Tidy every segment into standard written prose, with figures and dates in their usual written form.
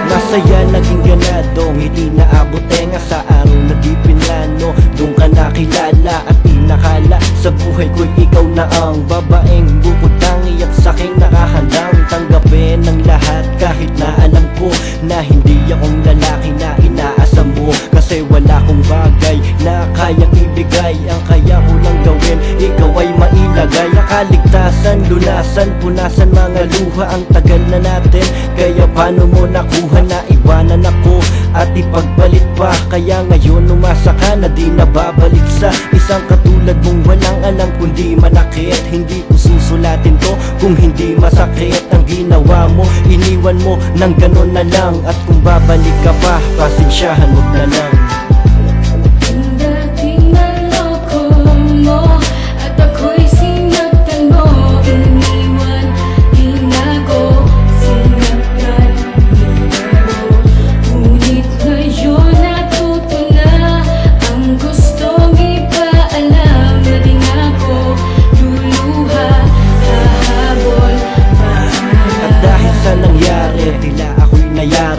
Masaya naging ganado, hindi naabot tenga sa araw na di pinlano. Doon ka nakilala at inakala sa buhay ko'y ikaw na ang babaeng bukod tangi at sa'king nakahandang tanggapin ng lahat. Kahit na alam ko na hindi akong lalaki na inaasam mo, kasi wala kong bagay na kayang ibigay. Ang kaya ko lang gawin, ikaw ay mailagay. Ang kaligtasan, lunasan, punasan mga luha. Ang tagal na natin, kaya paano mo nakuha na iwanan ako at ipagpalit pa? Kaya ngayon umasa ka na di nababalik sa isang katulad mong walang alam kundi manakit. Hindi ko susulatin to kung hindi masakit ang ginawa mo. Iniwan mo ng ganon na lang, at kung babalik ka pa, pasensyahan wag na lang.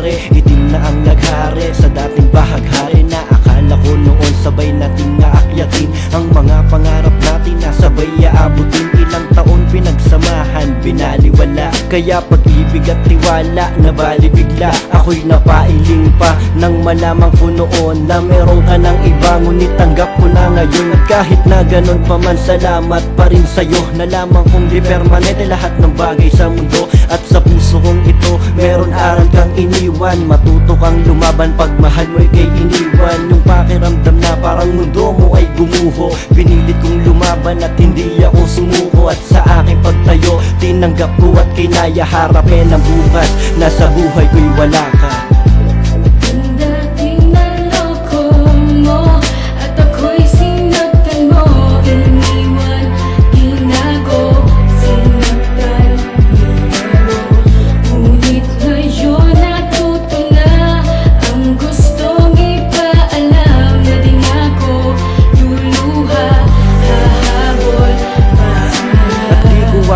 Itim na ang naghari sa dating bahaghari na akala ko noon sabay nating aakyatin. Ang mga pangarap natin na sabay aabutin. Ilang taon pinagsamahan, binaliwala. Kaya pag-ibig at tiwala nabali bigla. Ako'y napailing pa nang malaman ko noon na meron ka ng iba, ngunit tanggap ko na ngayon. At kahit na ganun pa man, salamat pa rin sa'yo. Nalaman kong di permanente lahat ng bagay sa mundo, at sa puso kong ito meron aral kang iniwan. Matuto kang lumaban pag mahal mo'y kay iniwan. Yung pakiramdam na parang mundo mo ay gumuho, pinilit kong lumaban at hindi ako sumuko. At sa aking pagtayo, tinanggap ko at kinaya harapin ang bukas na sa buhay ko'y wala ka.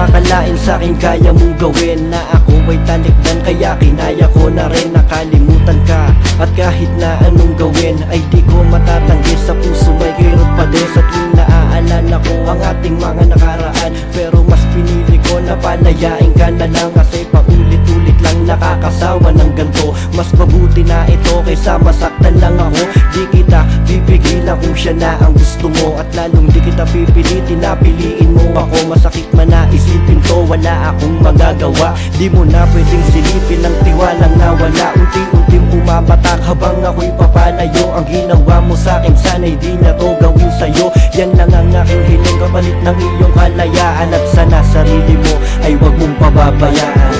Akalain sa'kin kaya mong gawin na ako ay talikdan, kaya kinaya ko na rin nakalimutan ka. At kahit na anong gawin ay di ko matatanggi, sa puso may kirot pa din sa tuwing naaalala ko ang ating mga nakaraan. Pero mas pinili ko na palayain ka na lang, kasi paulit-ulit lang nakakasawa ng ganto. Mas mabuti na ito kaysa masaktan lang ako. Di kita pipigilan kung siya na ang gusto mo, at lalong di kita pipilitin na piliin mo ako. Masakit man na isipin to, wala akong magagawa. Di mo na pwedeng silipin ang tiwalang nawala. Unti-unting pumapatak habang ako'y papalayo. Ang ginawa mo sa'kin sana'y di na to gawin sa'yo. Yan lang ang aking hiling, kapalit ng iyong kalayaan. At sana sarili mo ay wag mong pababayaan.